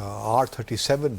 R-37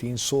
300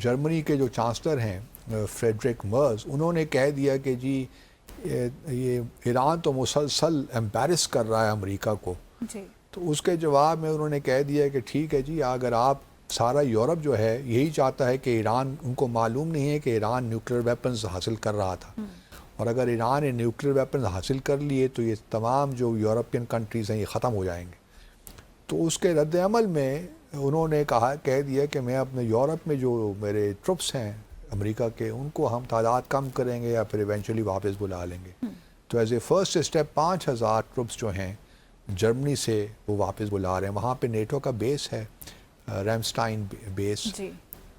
Germany کے جو chancellor ہیں فریڈرک مرز، انہوں نے کہہ دیا کہ جی یہ ایران تو مسلسل امبیرس کر رہا ہے امریکہ کو. جی تو اس کے جواب میں انہوں نے کہہ دیا کہ ٹھیک ہے جی، اگر آپ سارا یورپ جو ہے یہی چاہتا ہے کہ ایران، ان کو معلوم نہیں ہے کہ ایران نیوکلیر ویپنز حاصل کر رہا تھا، اور اگر ایران نے نیوکلیر ویپنز حاصل کر لیے تو یہ تمام جو یورپین کنٹریز ہیں یہ ختم ہو جائیں گے. تو اس کے رد عمل میں انہوں نے کہہ دیا کہ میں اپنے یورپ میں جو میرے ٹرپس ہیں امریکہ کے، ان کو ہم تعداد کم کریں گے یا پھر ایونچولی واپس بلا لیں گے. تو as a first step 5,000 trips جو ہیں جرمنی سے وہ واپس بلا رہے ہیں. وہاں پہ نیٹو کا بیس ہے، ریمسٹائن بیس. جی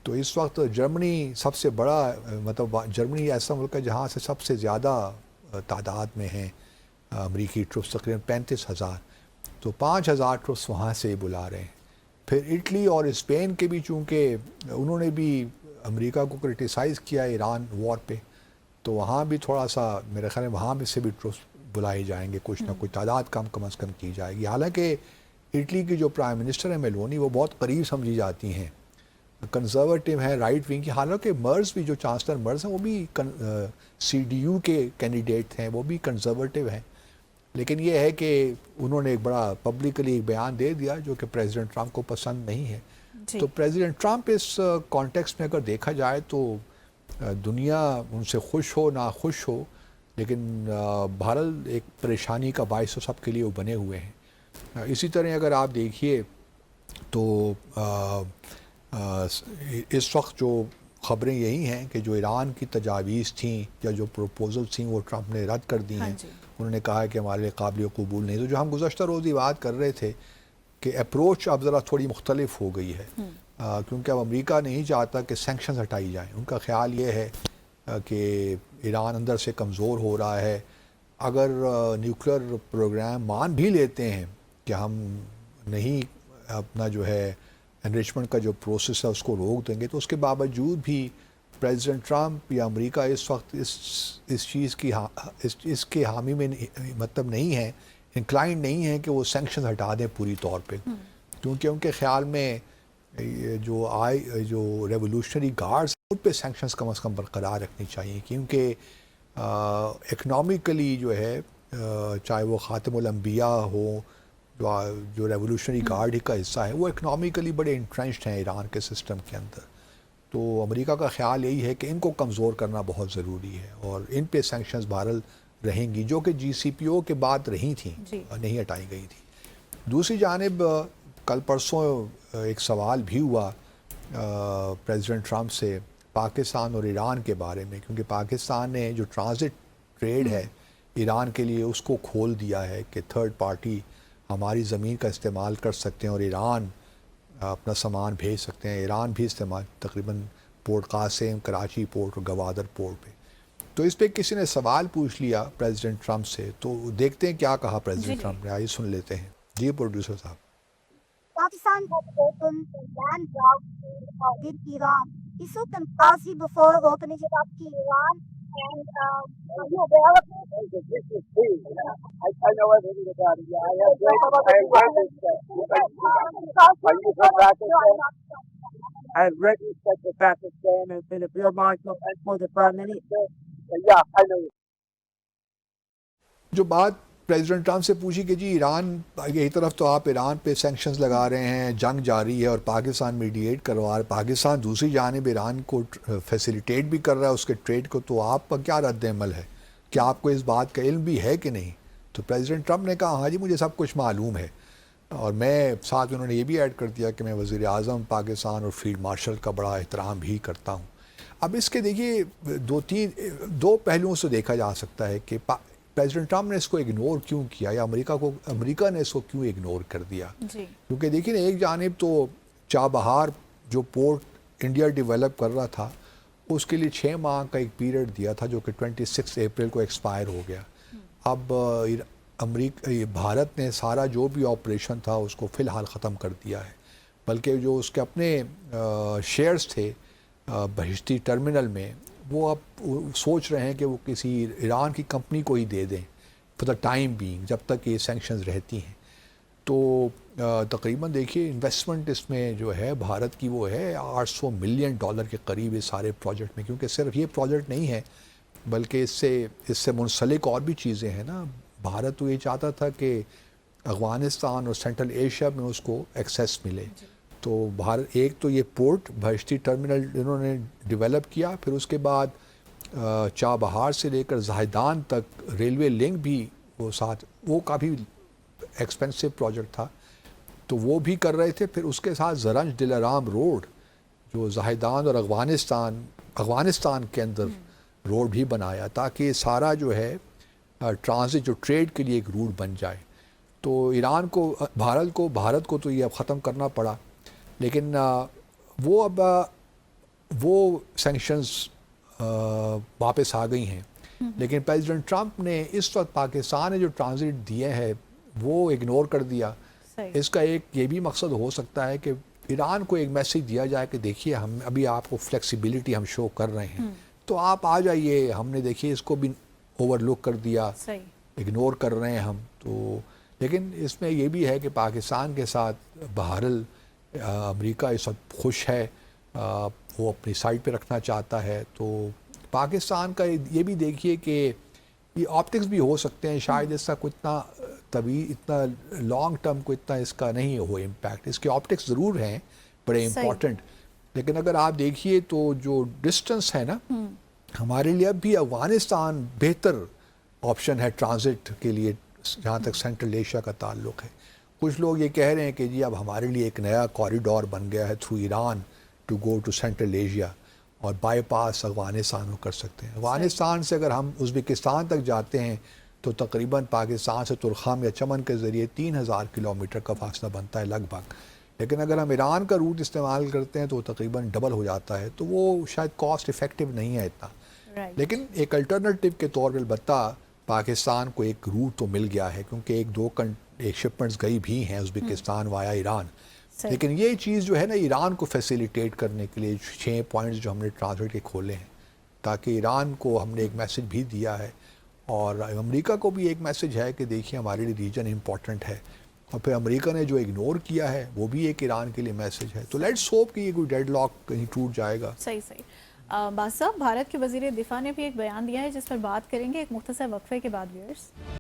تو اس وقت جرمنی سب سے بڑا، مطلب جرمنی ایسا ملک ہے جہاں سے سب سے زیادہ تعداد میں ہیں امریکی ٹرپس، تقریباً 35,000. تو 5,000 ٹرپس وہاں سے بلا رہے ہیں. پھر اٹلی اور اسپین کے بھی، چونکہ انہوں نے بھی امریکہ کو کرٹیسائز کیا ایران وار پہ، تو وہاں بھی تھوڑا سا میرے خیال ہے وہاں میں سے بھی ٹرپس بلائے جائیں گے، کچھ نہ کچھ تعداد کم از کم کی جائے گی. حالانکہ اٹلی کی جو پرائم منسٹر ہے میلونی، وہ بہت قریب سمجھی جاتی ہیں، کنزرویٹو ہیں، رائٹ ونگ کی. حالانکہ مرز بھی، جو چانسلر مرز ہیں، وہ بھی سی ڈی یو کے کینڈیڈیٹ ہیں، وہ بھی کنزرویٹو ہیں. لیکن یہ ہے کہ انہوں نے ایک بڑا پبلکلی ایک بیان دے دیا جو کہ پریزیڈنٹ ٹرمپ کو پسند نہیں ہے. جی تو پریزیڈنٹ ٹرمپ اس کانٹیکسٹ میں اگر دیکھا جائے تو دنیا ان سے خوش ہو نہ خوش ہو، لیکن بہرحال ایک پریشانی کا باعث تو سب کے لیے وہ بنے ہوئے ہیں. اسی طرح اگر آپ دیکھیے تو اس وقت جو خبریں یہی ہیں کہ جو ایران کی تجاویز تھیں یا جو پروپوزلز تھیں وہ ٹرمپ نے رد کر دی ہیں. انہوں نے کہا کہ ہمارے لیے قابل قبول نہیں. تو جو ہم گزشتہ روز ہی بات کر رہے تھے کہ اپروچ اب ذرا تھوڑی مختلف ہو گئی ہے، کیونکہ اب امریکہ نہیں چاہتا کہ سینکشنز ہٹائی جائیں. ان کا خیال یہ ہے کہ ایران اندر سے کمزور ہو رہا ہے. اگر نیوکلیر پروگرام مان بھی لیتے ہیں کہ ہم نہیں اپنا جو ہے انریچمنٹ کا جو پروسیس ہے اس کو روک دیں گے، تو اس کے باوجود بھی پریزیڈنٹ ٹرمپ یا امریکہ اس وقت اس چیز کی اس کے حامی میں مطلب نہیں ہے، انکلائنڈ نہیں ہے کہ وہ سینکشنز ہٹا دیں پوری طور پہ. کیونکہ ان کے خیال میں جو ریولوشنری گارڈز ان پہ سینکشنز کم از کم برقرار رکھنی چاہیے. کیونکہ اکنامکلی جو ہے چاہے وہ خاتم الانبیاء ہو، جو ریولوشنری گارڈ ہی کا حصہ ہے، وہ اکنامکلی بڑے انٹرنچڈ ہیں ایران کے سسٹم کے اندر. تو امریکہ کا خیال یہی ہے کہ ان کو کمزور کرنا بہت ضروری ہے، اور ان پہ سینکشنز بہرحال رہیں گی، جو کہ جی سی پی او کے بعد رہی تھیں، نہیں ہٹائی گئی تھی. دوسری جانب کل پرسوں ایک سوال بھی ہوا پریزیڈنٹ ٹرمپ سے پاکستان اور ایران کے بارے میں، کیونکہ پاکستان نے جو ٹرانزٹ ٹریڈ ہے ایران کے لیے اس کو کھول دیا ہے کہ تھرڈ پارٹی ہماری زمین کا استعمال کر سکتے ہیں اور ایران اپنا سامان بھیج سکتے ہیں. ایران بھی استعمال تقریباً پورٹ قاسم، کراچی پورٹ اور گوادر پورٹ پہ. تو اس پہ کسی نے سوال پوچھ لیا پریزیڈنٹ ٹرمپ سے، تو دیکھتے ہیں کیا کہا پریزیڈنٹ ٹرمپ نے. آئیے سن لیتے ہیں. جی پروڈیوسر صاحب. Pakistan has opened the land route with Iran. Is so Tazi before opening it up to Iran? And are you aware of it? This is free. I know everything about it. Yeah, I have read this. Are you from Pakistan? I have read this to Pakistan and been a real mindful for the Prime Minister. Yeah, I know it. جو بات president Trump سے پوچھی کہ جی ایران، ایک طرف تو آپ ایران پہ سینکشنز لگا رہے ہیں، جنگ جاری ہے اور پاکستان میڈییٹ کروا رہا ہے، پاکستان دوسری جانب ایران کو فیسیلیٹیٹ بھی کر رہا ہے اس کے ٹریڈ کو، تو آپ کا کیا رد عمل ہے؟ کیا آپ کو اس بات کا علم بھی ہے کہ نہیں؟ تو پریزیڈنٹ ٹرمپ نے کہا ہاں جی مجھے سب کچھ معلوم ہے. اور میں ساتھ انہوں نے یہ بھی ایڈ کر دیا کہ میں وزیر اعظم پاکستان اور فیلڈ مارشل کا بڑا احترام بھی کرتا ہوں. اب اس کے دیکھیے دو پہلوؤں سے دیکھا جا سکتا ہے کہ پریزیڈنٹ ٹرمپ نے اس کو اگنور کیوں کیا، یا امریکہ نے اس کو کیوں اگنور کر دیا. کیونکہ دیکھیں نا، ایک جانب تو چابہار جو پورٹ انڈیا ڈیولپ کر رہا تھا اس کے لیے 6 ماہ کا ایک پیریڈ دیا تھا جو کہ 26 اپریل کو ایکسپائر ہو گیا. اب بھارت نے سارا جو بھی آپریشن تھا اس کو فی الحال ختم کر دیا ہے، بلکہ جو اس کے اپنے شیئرز تھے بہشتی ٹرمینل میں، وہ اب سوچ رہے ہیں کہ وہ کسی ایران کی کمپنی کو ہی دے دیں فار دا ٹائم بینگ، جب تک یہ سینکشنز رہتی ہیں. تو تقریباً دیکھیے انویسٹمنٹ اس میں جو ہے بھارت کی وہ ہے $800 ملین کے قریب اس سارے پروجیکٹ میں، کیونکہ صرف یہ پروجیکٹ نہیں ہے بلکہ اس سے منسلک اور بھی چیزیں ہیں نا. بھارت تو یہ چاہتا تھا کہ افغانستان اور سینٹرل ایشیا میں اس کو ایکسیس ملے. تو ایک تو یہ پورٹ بہشتی ٹرمینل انہوں نے ڈیولپ کیا، پھر اس کے بعد چابہار سے لے کر زاہدان تک ریلوے لنک بھی وہ ساتھ، وہ کافی ایکسپینسو پروجیکٹ تھا تو وہ بھی کر رہے تھے. پھر اس کے ساتھ زرنج دلارام روڈ جو زاہدان اور افغانستان کے اندر روڈ بھی بنایا تاکہ سارا جو ہے ٹرانزٹ جو ٹریڈ کے لیے ایک روٹ بن جائے. تو ایران کو بھارت کو تو یہ اب ختم کرنا پڑا، لیکن وہ سینکشنز واپس آ گئی ہیں. لیکن پریزیڈنٹ ٹرمپ نے اس وقت پاکستان نے جو ٹرانزٹ دیے ہیں وہ اگنور کر دیا. اس کا ایک یہ بھی مقصد ہو سکتا ہے کہ ایران کو ایک میسیج دیا جائے کہ دیکھیے ہم ابھی آپ کو فلیکسیبلٹی ہم شو کر رہے ہیں تو آپ آ جائیے، ہم نے دیکھیے اس کو بھی اوور لک کر دیا، اگنور کر رہے ہیں ہم. تو لیکن اس میں یہ بھی ہے کہ پاکستان کے ساتھ بہرحال امریکہ اس وقت خوش ہے، وہ اپنی سائڈ پہ رکھنا چاہتا ہے. تو پاکستان کا یہ بھی دیکھیے کہ یہ آپٹکس بھی ہو سکتے ہیں، شاید اس کا کوئی اتنا طویل اتنا لانگ ٹرم کو اتنا اس کا نہیں ہو امپیکٹ. اس کے آپٹکس ضرور ہیں بڑے امپورٹنٹ، لیکن اگر آپ دیکھیے تو جو ڈسٹنس ہے نا ہمارے لیے اب بھی افغانستان بہتر آپشن ہے ٹرانزٹ کے لیے جہاں تک سینٹرل ایشیا کا تعلق ہے. کچھ لوگ یہ کہہ رہے ہیں کہ جی اب ہمارے لیے ایک نیا کوریڈور بن گیا ہے through Iran to go to central Asia اور بائی پاس افغانستان کو کر سکتے ہیں. افغانستان سے اگر ہم ازبکستان تک جاتے ہیں تو تقریباً پاکستان سے ترخام یا چمن کے ذریعے 3000 کلومیٹر کا فاصلہ بنتا ہے لگ بھگ. لیکن اگر ہم ایران کا روٹ استعمال کرتے ہیں تو تقریباً ڈبل ہو جاتا ہے، تو وہ شاید کاسٹ افیکٹو نہیں ہے اتنا. لیکن ایک الٹرنیٹیو کے طور پر البتہ پاکستان کو ایک روٹ تو مل گیا ہے، کیونکہ ایک شپمنٹس گئی بھی ہیں ازبکستان وایا ایران. لیکن یہ چیز جو ہے نا ایران کو فیسیلیٹیٹ کرنے کے لیے 6 پوائنٹس جو ہم نے ٹرانزٹ کے کھولے ہیں تاکہ ایران کو ہم نے ایک میسج بھی دیا ہے اور امریکہ کو بھی ایک میسج ہے کہ دیکھیے ہمارے لیے ریجن امپورٹنٹ ہے. اور پھر امریکہ نے جو اگنور کیا ہے وہ بھی ایک ایران کے لیے میسج ہے. تو لیٹس ہوپ کہ یہ کوئی ڈیڈ لاک کہیں ٹوٹ جائے گا. صحیح. باسط صاحب، بھارت کے وزیر دفاع نے بھی ایک بیان دیا ہے جس پر بات کریں گے ایک مختصر وقفے کے بعد. ویئرز